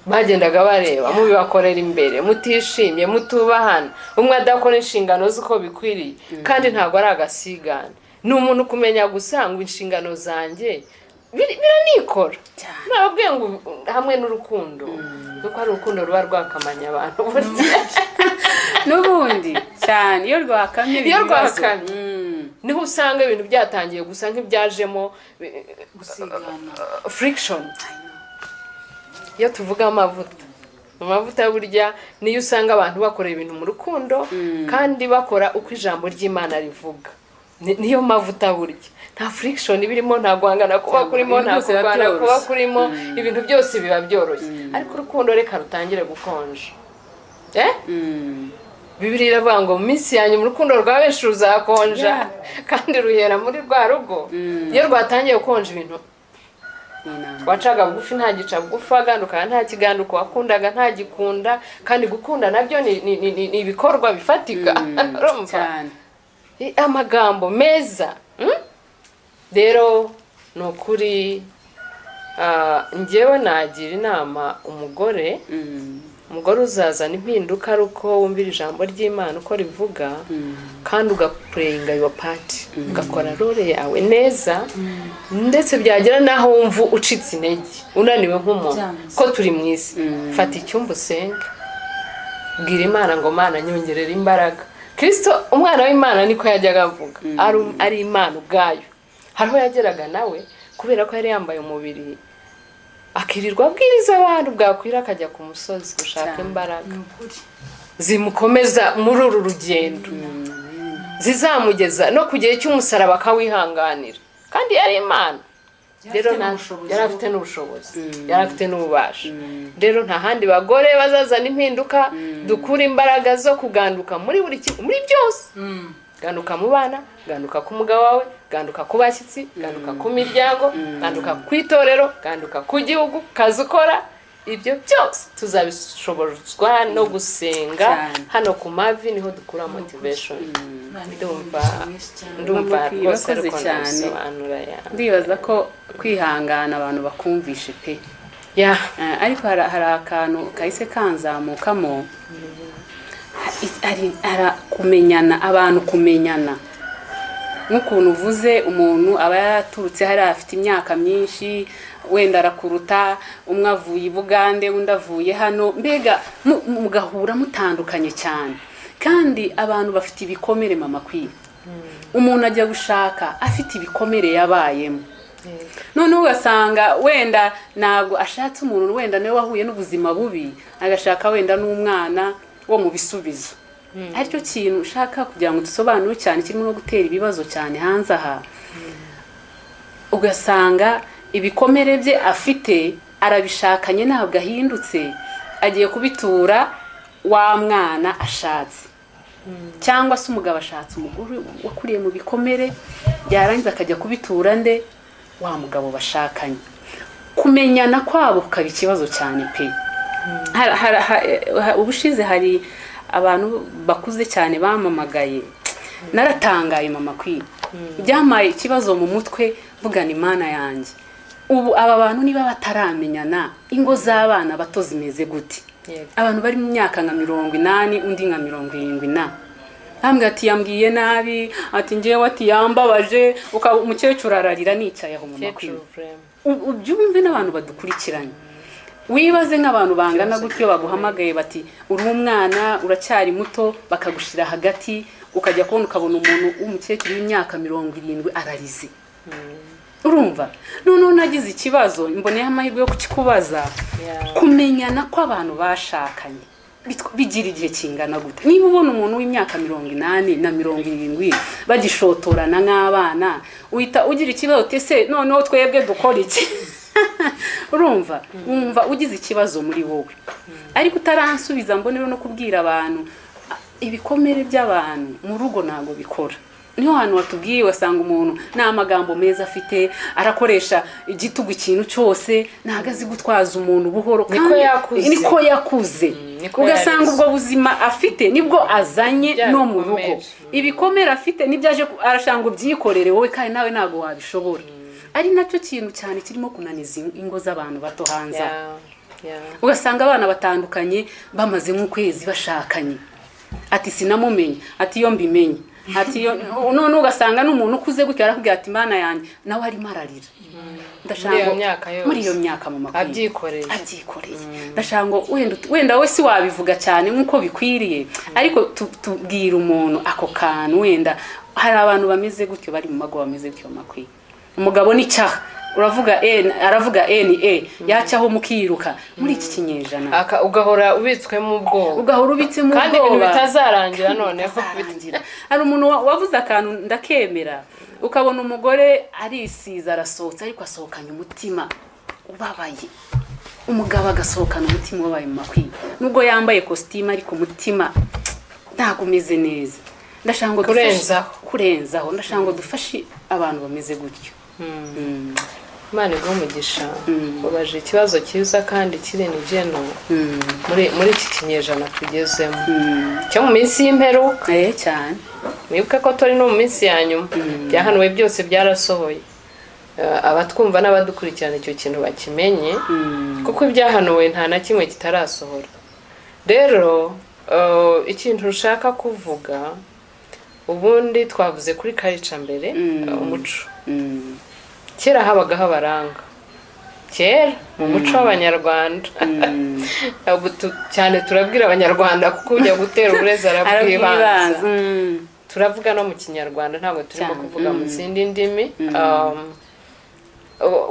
Bagendaga bareba mubibakorera imbere mutishimye mutubahana umwe adakora inshingano z'uko bikwiriye kandi ntabwo ari agasigana. Ni umuntu kumenya gusanga inshingano zanjye biranikora nababwiye ngo hamwe n'urukundo kuko ari urukundo ruba rwakamanya abantu n'ubundi cyane iyo rwakamye niho usanga ibintu byatangiye gusa nk'ibyajemo friction. Iyo tuvuga amavuta burya niyo usanga abantu bakora ibintu mu rukundo kandi bakora uko ijambo ry'Imana rivuga. Niyo mavuta burya nta friction birimo nta guhangana kuba kurimo nta kurwana kuba kurimo ibintu byose biba byoroshye ariko urukundo reka rutangire gukonja. Bibiliya iravuga ngo mu minsi yanyu mu rukundo rwa benshi ruzakonja kandi ruhera muri rwa rugo. Iyo rwatangiye gukonja ibintu wacaga bugufi nta gica bugufi aganduka nta kiganduka wakundaga nta gikunda kandi gukunda nabyo ni ibikorwa bifatika. Amagambo meza rero nukuri njyewe nagira inama umugore uzazana impinduka ruko wumvira ijambo ry'Imana uko rivuga kandi ugaplayinga your part ugakora role yawe neza ndetse byagera naho wumva ucitse intege unaniwe nk'umuntu ko turi mu isi fata icyumba usenga bwira Imana ngo Mana nyongerera imbaraga. Kristo umwana w'Imana niko yajyaga avuga ari Imana ubwayo. Hariho yageraga nawe kubera ko yari yambaye umubiri akirirwa abwiriza abantu bwakwira akajya ku musozi gushaka imbaraga zimukomeza muri uru rugendo zizamugeza no ku gihe cy'umusaraba akawihanganira kandi yari Imana. Rero yari afite n'ubushobozi yari afite n'ububasha. Rero nta handi bagore bazazana impinduka dukura imbaraga zo kuganduka muri buri muri byose. Ganduka mu bana ganduka ku mugabo wawe ganduka ku bashyitsi ganduka ku miryango ganduka ku itorero ganduka ku gihugu kazi ukora. Ibyo byose tuzabishobozwa no gusenga hano ku mavi niho dukura motivation. Ndumva rwose cyane ndibaza ko kwihangana abantu bakumvishe pe ariko hari akantu kahise kanzamukamo ari kumenyana abantu kumenyana nk'ukuntu uvuze umuntu aba yaturutse hari afite imyaka myinshi wenda arakuruta umwe avuye i Bugande undi avuye hano mbega mugahura mutandukanye cyane kandi abantu bafite ibikomere mama kwiye umuntu ajya gushaka afite ibikomere yabayemo none ugasanga wenda ntabwo ashatse umuntu wenda nawe wahuye n'ubuzima bubi agashaka wenda n'umwana wo mu bisubizo aricyo kintu ushaka kugira ngo dusobanure cyane kirimo no gutera ibibazo cyane hanze aha ugasanga ibikomere bye afite arabishakanye ntabwo ahindutse agiye kubitura wa mwana ashatse cyangwa se umugabo ashatse umugore wakuriye mu bikomere byarangiza akajya kubitura nde wa mugabo bashakanye kumenyana kwabo kukaba ikibazo cyane pe ubushize hari abantu bakuze cyane bamamagaye naratangaye mama kwi byamaye ikibazo mu mutwe mvugana Imana yanjye ubu aba bantu niba bataramenyana ingo z'abana bato zimeze gute abantu bari mu myaka nka 80 undi nka 70 ambwira ati yambwiye nabi ati ngewe ati yambabaje umukecuru ararira nicaye aho mu makuru ubyumve n'abantu badukurikiranye wibaze nk'abantu bangana gutyo baguhamagaye bati uri umwana uracyari muto bakagushira hagati ukajya kubona ukabona umuntu w'umukecuru w'imyaka 70 ararize urumva none nagize ikibazo mboneye amahirwe yo kukikubaza kumenyana ko abantu bashakanye bigira igihe kingana gute niba ubona umuntu w'imyaka 80 na 70 bagishotorana nk'abana uhita ugira ikibazo tese noneho twebwe dukora iki urumva wumva ugize ikibazo muri wowe ariko utaransubiza mbonero no kubwira abantu ibikomere by'abantu mu rugo ntago bikora niho hantu watubwiye wasanga umuntu nta magambo meza afite arakoresha igitugu ikintu cyose nagazi gutwaza umuntu buhoro niko yakuze ugasanga ubwo buzima afite nibwo azanye no mu rugo ibikomere afite nibyaje arashanga ubyikorere wowe kandi nawe ntago wabishobora ari nacyo kintu cyane kirimo kunaniza ingo z'abantu bato hanze ugasanga abana batandukanye bamaze nk'ukwezi bashakanye ati sinamumenye ati yo mbimenye ati yo none ugasanga n'umuntu ukuze gutya arakubwira ati mana yanjye nawe ari mararira ndashanga muri iyo myaka mu makuru abyikoreye ndashanga wenda we si wabivuga cyane nk'uko bikwiriye ariko tubwira umuntu ako kantu wenda hari abantu bameze gutyo bari mu mago bameze gutyo makwi umugabo ni cyaha uravuga aravuga yacyaho mukiruka muri iki kinyejana ugahora ubitswemo ubwoba kandi ibintu bitazarangira noneho hari umuntu wavuze akantu ndakemera ukabona umugore arisiza arasohotse ariko asohokanye umutima ubabaye umugabo agasohokana umutima ubabaye mu makwi nubwo yambaye costume ariko umutima ntago umeze neza ndashanga kurenzaho ndashanga dufashe abantu bameze gutyo Imana igumugisha ubaje ikibazo cyiza kandi kirene geno muri iki kinyejana tugezemo cyo mu minsi y'imperuka cyane mwibuke ko tori no mu minsi yanyuma byahanuwe byose byarasohoye abatwumva n'abadukurikirana icyo kintu bakimenye kuko ibyahanuwe nta na kimwe kitarasohora rero ikintu ushaka kuvuga ubundi twavuze kuri karica mbere umuco kera habagaho abaranga kera mu muco w'abanyarwanda cyane turabwira abanyarwanda kuko ujya gutera uburezi arabwibanza turavuga no mu kinyarwanda ntabwo turimo kuvuga mu zindi ndimi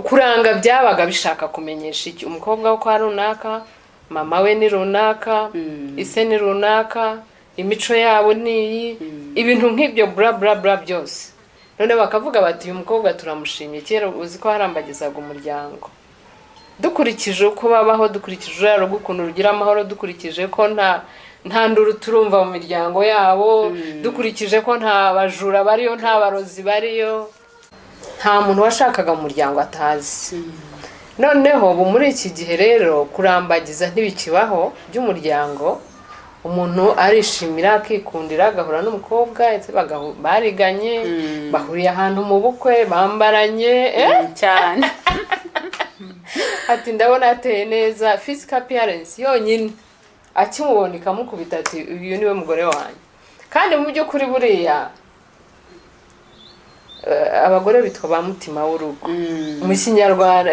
kuranga byabaga bishaka kumenyesha iki umukobwa wo kwa runaka mama we ni runaka ise ni runaka imico yabo niyi ibintu nk'ibyo bla bla bla byose none bakavuga bati uyu mukobwa turamushimye kera uzi ko harambagizaga umuryango dukurikije uko babaho dukurikije uraro gukuntu rugira amahoro dukurikije ko nta nduru turumva mu miryango yabo dukurikije ko nta bajura bariyo nta barozi bariyo nta muntu washakaga mu muryango atazi noneho ubu muri iki gihe rero kurambagiza ntibikibaho by'umuryango umuntu arishimira akikundira agahura n'umukobwa bariganye bahuriye ahantu mu bukwe bambaranye cyane ati ndabona ateye neza physical appearance yonyine akimubona ikamukubita ati uyu niwe mugore wanjye kandi mu by'ukuri buriya abagore bitwa ba mutima w'urugo mu kinyarwanda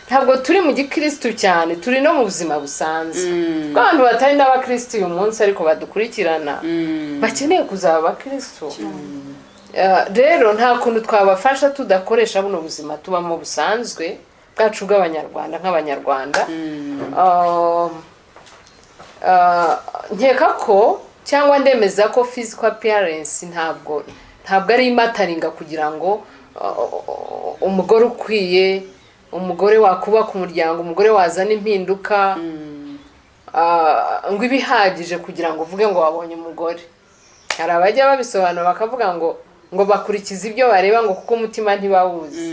ntabwo turi mu gikristo cyane turi no mu buzima busanzwe abantu batari n'abakristo uyu munsi ariko badukurikirana bakeneye kuzaba abakristo rero nta kuntu twabafasha tudakoresha buno buzima tubamo busanzwe bwacu bw'abanyarwanda nk'abanyarwanda nkeka ko cyangwa ndemeza ko physical appearance ntabwo ari imataringa kugira ngo umugore ukwiye umugore wakubaka umuryango umugore wazana impinduka ngo ibihagije kugira ngo uvuge ngo wabonye umugore hari abajya babisobanura bakavuga ngo bakurikiza ibyo bareba ngo kuko umutima ntibawuzi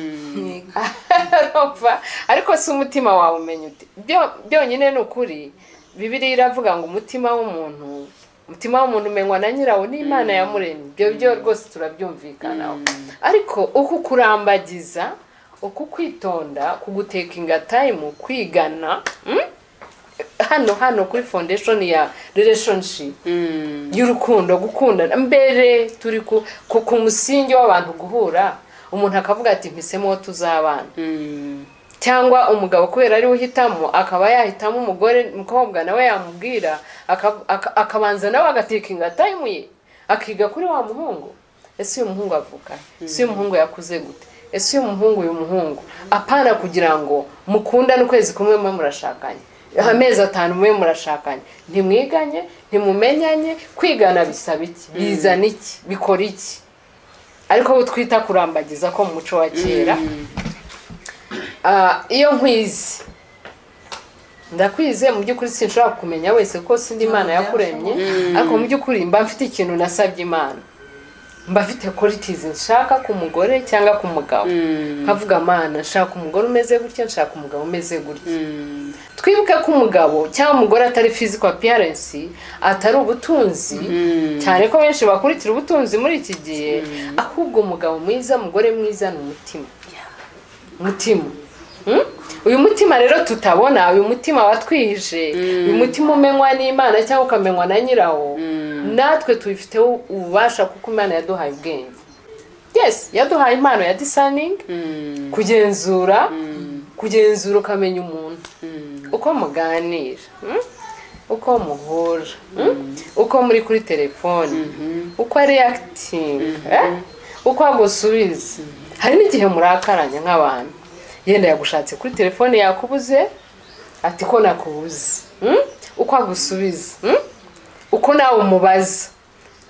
ariko si umutima wawe umenya uti byonyine ni ukuri Bibiliya iravuga ngo umutima w'umuntu umenywa na nyirawo n'Imana yamuremye ibyo rwose turabyumvikanaho ariko uku kurambagiza uku kwitonda kuguteka time kwigana hano kuri foundation ya relationship y'urukundo gukundana mbere turi ku musingi w'abantu guhura umuntu akavuga ati mpisemo tuzabana cyangwa umugabo kubera ari uhitamo akaba yahitamo umukobwa nawe yamubwira akabanza nawe agateka time ye akiga kuri wa muhungu. Ese uyu muhungu avuka, ese uyu muhungu yakuze gute, ese uyu muhungu apana kugira ngo mukundane ukwezi kumwe mwe murashakanye amezi 5 mwe murashakanye ntimwiganye ntimumenyanye. Kwigana bisaba iki, bizana iki, bikora iki? Ariko butwita kurambagiza ko mu muco wa kera. Iyo nkwize ndakwize mu by'ukuri sinshobora kumenya wese ko sindi Imana yakuremye, ariko mu by'ukuri mba mfite ikintu nasabye Imana, mba mfite qualities nshaka ku mugore cyangwa ku mugabo. Kavuga Mana nshaka umugore umeze gutya, nshaka umugabo umeze gutya. Twibuke ko umugabo cyangwa umugore atari physical appearance, atari ubutunzi cyane ko benshi bakurikira ubutunzi muri iki gihe, ahubwo umugabo mwiza, umugore mwiza ni umutima. Uyu mutima rero tutabona, uyu mutima watwihije, uyu mutima umenywa n'Imana cyangwa ukamenywa na nyirawo, natwe tubifiteho ububasha kuko Imana yaduhaye ubwenge. Yes, yaduhaye impano ya discerning, kugenzura ukamenya umuntu uko muganira, uko muhura, uko muri kuri telefone, uko reacting, uko agusubiza. Hari n'igihe murakaranya nk'abantu, yenda yagushatse kuri telefone yakubuze ati ko nakubuze, uko agusubiza, uko nawe umubaza,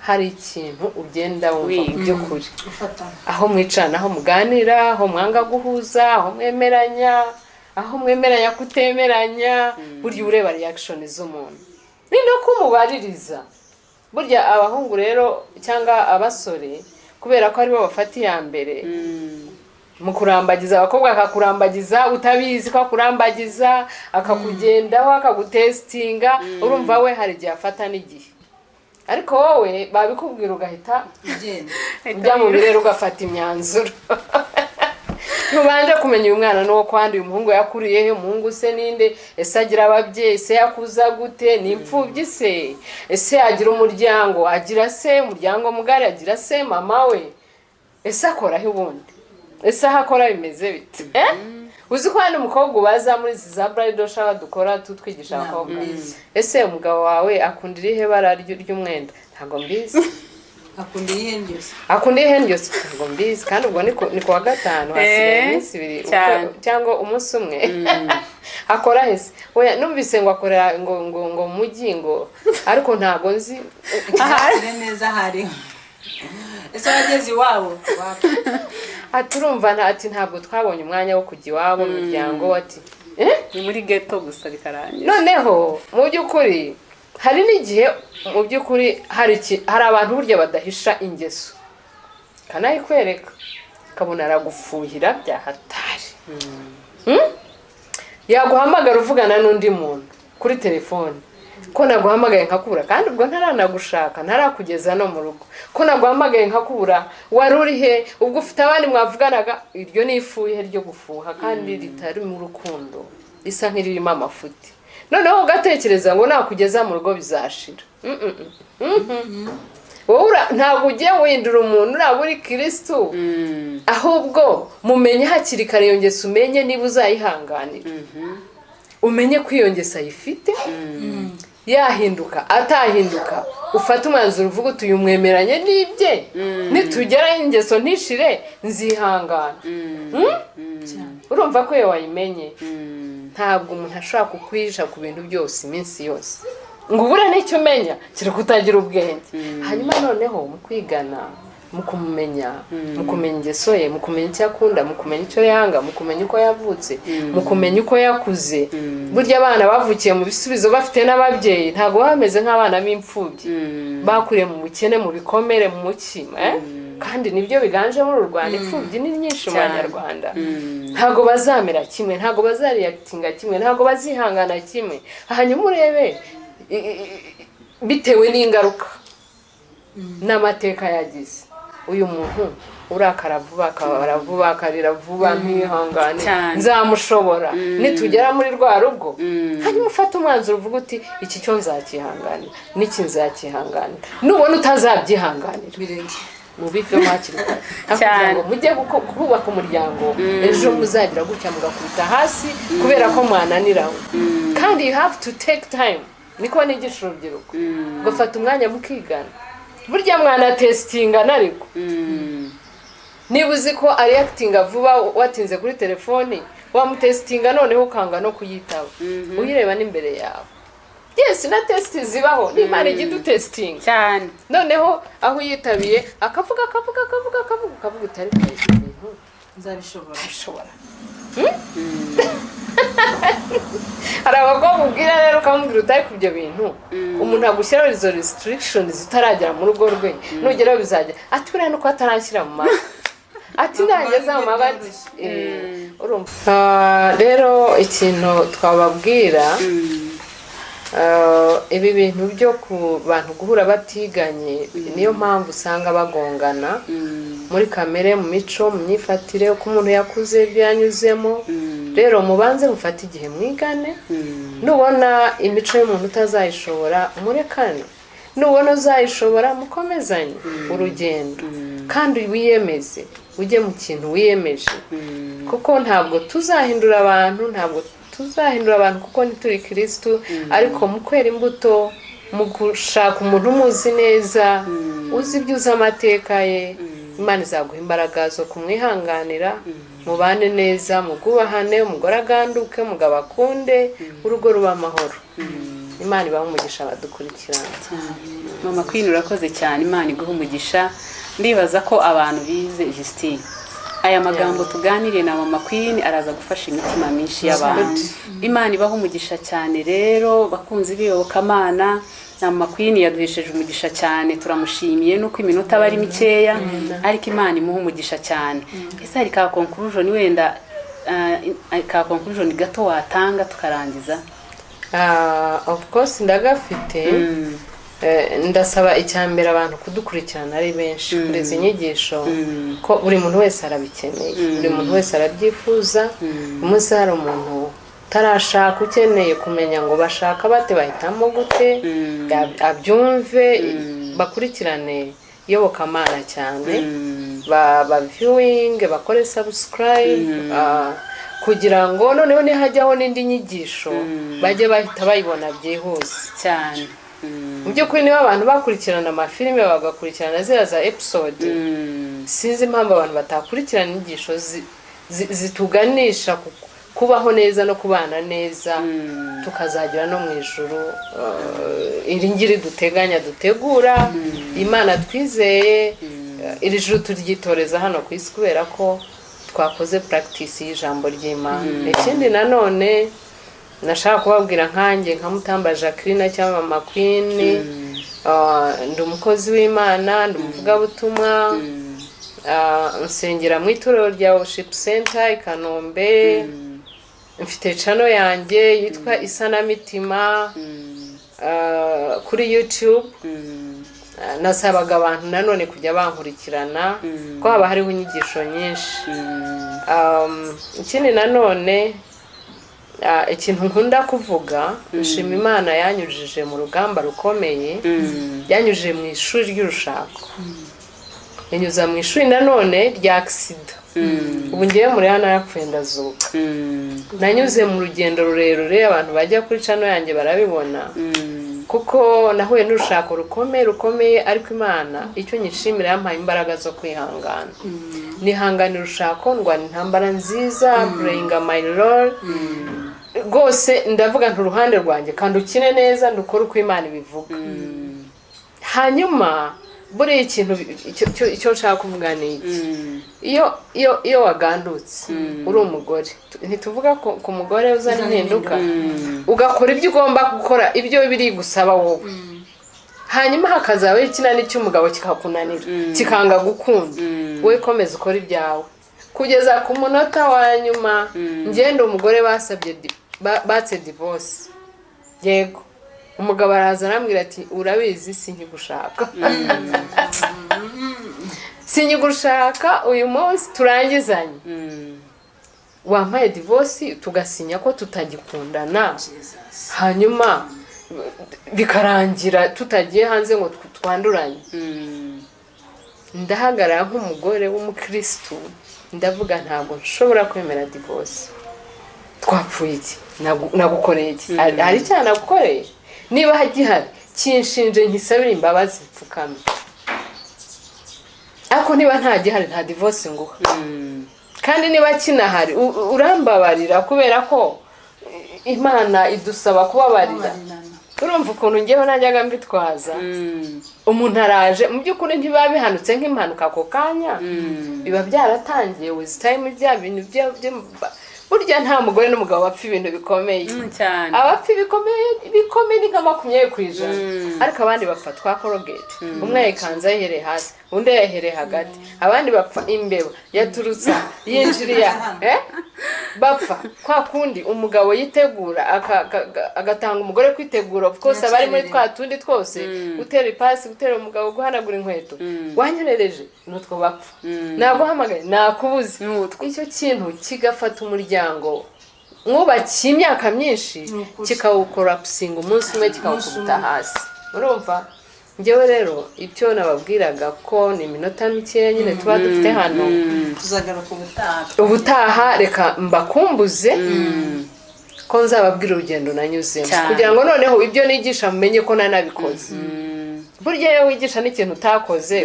hari ikintu ugenda wumva mu by'ukuri. Aho mwicana, aho muganira, aho mwanga guhuza, aho mwemeranya kutemeranya, burya ureba reaction z'umuntu ni no kumubaririza. Burya abahungu rero cyangwa abasore kubera ko aribo bafata iya mbere mu kurambagiza, abakobwa akakurambagiza utabizi ko akurambagiza, akakugendaho akagutestinga, urumva we hari igihe afata n'igihe, ariko wowe babikubwira ugahita ujya mu birere ugafata imyanzuro. Ntubanje kumenya uyu mwana n'uwo kwandi, uyu muhungu yakuriye he, umuhungu se ninde, ese agira ababyeyi, ese yakuza gute, ni imfubyi se, ese agira umuryango, agira se umuryango mugari, agira se mama we, ese akora he ubundi, ese aho akora bimeze bite? Uzi ko hano umukobwa ubaza muri za bridal shower dukora tutwigisha abakobwa, ese umugabo wawe akundira ihe bara ry'umwenda? Ntago mbizi. Akundira ihe ryose? Ntago mbizi. Kandi ubwo ni ku wa gatanu hasigaye iminsi 2 cyangwa umunsi umwe. Akora hese oya numvise ngo akora ngo mujyi ngo, ariko ntago nzi neza hari. Ese wageze iwabo? Aturumva ati ntabwo twabonye umwanya wo kujya iwabo mu miryango, ati ni muri ghetto gusa bikarangira. Noneho mu by'ukuri hari n'igihe mu by'ukuri hari abantu burya badahisha ingeso, kanayikwereka kabona aragufuhira bya hatari. Yaguhamagara uvugana n'undi muntu kuri telefone, ko naguhamagaye nkakubura kandi ubwo ntaranagushaka, ntarakugeza no mu rugo, ko naguhamagaye nkakubura wari uri he, ubwo ufite abandi mwavuganaga. Iryo ni ifuhe ryo gufuha kandi ritari mu rukundo, risa nk'iririmo amafuti. Noneho ugatekereza ngo nakugeza mu rugo bizashira. Wowe ntabwo ugiye windura umuntu uraba uri Kristo, ahubwo mumenye hakiri kare iyo ngeso, umenye niba uzayihanganira, umenye ko iyo ngeso ayifite, yahinduka atahinduka, ufata umwanzuro uvuga uti uyu mwemeranye n'ibye, nitugeraho ingeso ntishire nzihangana. Urumva ko iyo wayimenye, ntabwo umuntu ashobora kukwisha ku bintu byose iminsi yose ngo ubure n'icyo umenya kiri kutagira ubwenge. Hanyuma noneho mu kwigana, mu kumumenya, mu kumenya ingeso ye, mu kumenya icyo akunda, mu kumenya icyo yanga, mu kumenya uko yavutse, mu kumenya uko yakuze. Burya abana bavukiye mu bisubizo bafite n'ababyeyi ntabwo bameze nk'abana b'imfubyi bakuriye mu bukene, mu bikomere, mu mukima. Kandi nibyo biganje muri Rwanda, imfubyi ni nyinshi mu Banyarwanda. Ntabwo bazamera kimwe, ntabwo bazareactinga kimwe, ntabwo bazihangana kimwe. Hanyuma urebe bitewe n'ingaruka n'amateka yagize. Uyu muntu urakara vuba akabara vuba akarira vuba ntihangane nzamushobora nitugera muri rwa rugo hanyuma ufata umwanzuro uvuga uti iki cyo nzakihanganira n'iki nzakihanganira nubona utazabyihanganira mubivemo hakiri kare ngo mujye kubaka umuryango ejo muzagira gutya mugakubita hasi kubera ko mwananirawe kandi you have to take time niko nigisha urubyiruko ugafata umwanya mukigana burya mwana testinga ariko niba uzi ko ari actinga vuba watinze kuri telefone wamutestinga noneho ukanga no kuyitaba uyireba n'imbere yawe yes na test zibaho n'Imana igidutesting cyane noneho aho yitabiye akavuga utari ibintu nzabishobora hari abagabo ubwira rero ukamubwira utari ku ibyo bintu umuntu agushyiraho izo restrictions zitaragera mu rugo rwe nugeraho bizajya ati buriya nuko ataranshyira mu mazi ati ndageza mu mabati rero ikintu twababwira ibi bintu byo ku bantu guhura batiganye niyo mpamvu usanga bagongana muri kamere mu mico mu myifatire uko umuntu yakuze ibyo yanyuzemo rero mubanze mufate igihe mwigane nubona imico y'umuntu utazayishobora umurekane nubona uzayishobora mukomezanye urugendo kandi wiyemeze ujye mu kintu wiyemeje kuko ntabwo tuzahindura abantu kuko ntituri Kristo ariko mu kwera imbuto mu gushaka umuntu umuzi neza uzi ibyo uzi amateka ye Imana izaguha imbaraga zo kumwihanganira mubane neza mugubahane umugore aganduke umugabo akunde urugo ruba amahoro Imana ibaha umugisha abadukurikirana Mama Queen urakoze cyane Imana iguha umugisha ndibaza ko abantu bize Justine aya magambo tuganiriye na Mama Queen araza gufasha imitima myinshi y'abantu Imana ibaha umugisha cyane rero bakunzi b'iyobokamana Mama Queen yaduhesheje umugisha cyane turamushimiye nuko iminota bari mikeya ariko Imana imuha umugisha cyane ese hari ka conclusion wenda gato watanga tukarangiza of course ndagafite ndasaba icyambere abantu kudukurikirana ari benshi kureza inyigisho ko buri muntu wese arabikeneye buri muntu wese arabyifuza umunsi hari umuntu tarashaka ukeneye kumenya ngo bashaka bate bahitamo gute abyumve bakurikirane iyobokamana cyane ba viewing bakore subscribe kugira ngo noneho nihajyaho n'indi nyigisho bajye bahita bayibona byihuse cyane mu by'ukuri niba abantu bakurikirana amafilime bagakurikirana ziriya za episode sinzi impamvu abantu batakurikirana inyigisho zituganisha kubaho neza no kubana neza tukazagira no mu ijuru iri ngiri dutegura Imana twizeye iri juru turyitoreza hano ku isi kubera ko twakoze practice y'ijambo ry'Imana ikindi nanone nashaka kubabwira nkanjye nka Mutamba Jacqueline cyangwa Mama Queen ndi umukozi w'Imana ndi umuvugabutumwa nsengera mu itorero rya Worship Center i Kanombe mfite channel yanjye yitwa Isanamitima kuri YouTube nasabaga abantu nanone kujya bankurikirana ko haba hariho inyigisho nyinshi ikindi nanone ikintu nkunda kuvuga nshima Imana yanyujije mu rugamba rukomeye yanyujije mu ishuri ry'urushako yanyuza mu ishuri nanone rya accident ubu ngiye muri hano yapfuye ndazuka nanyuze mu rugendo rurerure abantu bajya kuri channel yanjye barabibona kuko nahuye n'urushako rukomeye ariko Imana icyo nyishimira yampaye imbaraga zo kwihangana nihangana urushako ndwana intambara nziza praying my Lord rwose ndavuga nti uruhande rwanjye kandi ukine neza ndukora uko Imana ibivuga hanyuma buri ikintu icyo nshaka kuvuga ni iki iyo wagandutse uri umugore ntituvuga ku mugore uzana impinduka ugakora ibyo ugomba gukora ibyo biri gusaba wowe hanyuma hakazabaho ikinani cy'umugabo kikakunanira kikanga gukunda wowe komeza ukora ibyawe kugeza ku munota wa nyuma ngende umugore basabye batse divorce yego umugabo araza arambwira ati urabizi sinkigushaka sinyigushaka uyu munsi turangizanye wampaye divorce tugasinya ko tutagikundana hanyuma bikarangira tutagiye hanze ngo twanduranye ndahagarara nk'umugore w'umukristo ndavuga ntabwo nshobora kwemera divorce twapfuye iki nagukoreye iki hari cyane nagukoreye niba hagihari kinshinje nkisabira imbabazi mfukame ariko niba nta gihari nta divorce nguha kandi niba kinahari urambabarira kubera ko Imana idusaba kubabarira urumva ukuntu ngewe najyaga mbitwaza umuntu araje mu by'ukuri ntibiba bihanutse nk'impanuka ako kanya biba byaratangiye with time bya bintu burya nta mugore n'umugabo bapfa ibintu bikomeye cyane abapfa bikomeye ni nka 20%, ariko abandi bapfa twa corrugate umwe yikanza yihereye hasi undi yahereye hagati abandi bapfa imbeba yaturutse yinjiriya bapfa kwa kundi umugabo yitegura agatanga umugore kwitegura of course abari muri twa tundi twose gutera ipasi gutera umugabo guhanagura inkweto wanyerereje nutwo bapfa naguhamagaye nakubuze icyo kintu kigafata umuryango mwubakiye imyaka myinshi kikawukora gusinga umunsi umwe kikawukubita hasi urumva njyewe rero icyo nababwiraga ko ni iminota mikeya nyine tuba dufite hano tuzagaruka ubutaha reka mbakumbuze ko nzababwira urugendo nanyuzemo kugira ngo noneho ibyo nigisha mumenye ko nanabikoze burya iyo wigisha n'ikintu utakoze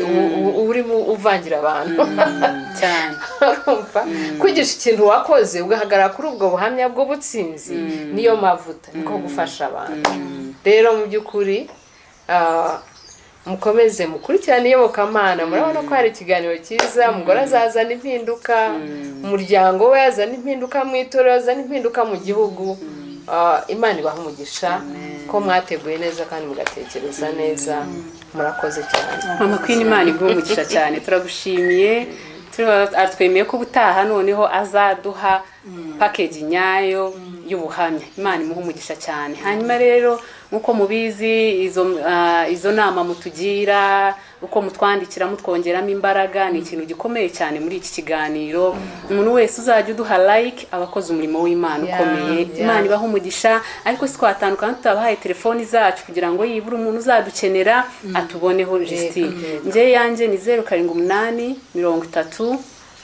urimo uvangira abantu cyane kwigisha ikintu wakoze ugahagarara kuri ubwo buhamya bw'ubutsinzi niyo mavuta niko gufasha abantu rero mu by'ukuri mukomeze mukurikirane iyobokamana murabona ko hari ikiganiro cyiza umugore azazana impinduka umuryango we azana impinduka mu itorero azana impinduka mu gihugu Imana ibaha umugisha ko mwateguye neza kandi mugatekereza neza murakoze cyane mama Queen Imana iguha umugisha cyane turagushimiye twemeye ko ubutaha noneho azaduha package nyayo y'ubuhamya Imana imuha umugisha cyane hanyuma rero nkuko mubizi izo nama mutugira uko mutwandikira mutwongeramo imbaraga ni ikintu gikomeye cyane muri iki kiganiro umuntu wese uzajya uduha like abakoze umurimo w'Imana ukomeye Imana ibaha umugisha ariko twatandukana tutabahaye telefoni zacu kugira ngo yibura umuntu uzadukenera atuboneho Justine nje yanje ni 078 30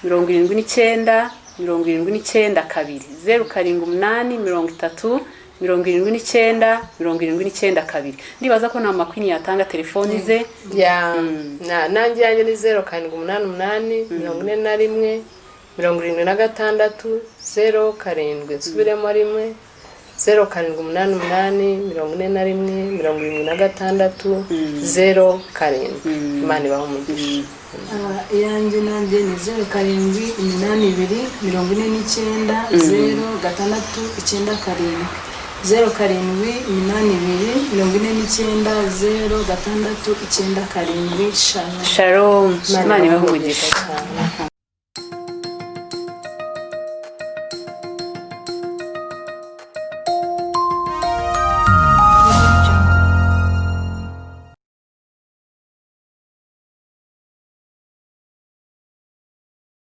79 79 kabiri 078 30 79 kabiri ndibaza ko nta makwini yatanga telefoni ze nanjye yanjye ni 0788 41 76 07 nsubiremo rimwe 0788 41 76 Imana ibaha umugisha yanjye nanjye ni 0782 49 0 6 9 0782 49 0 6 9 Shalom Imana ibaha umugisha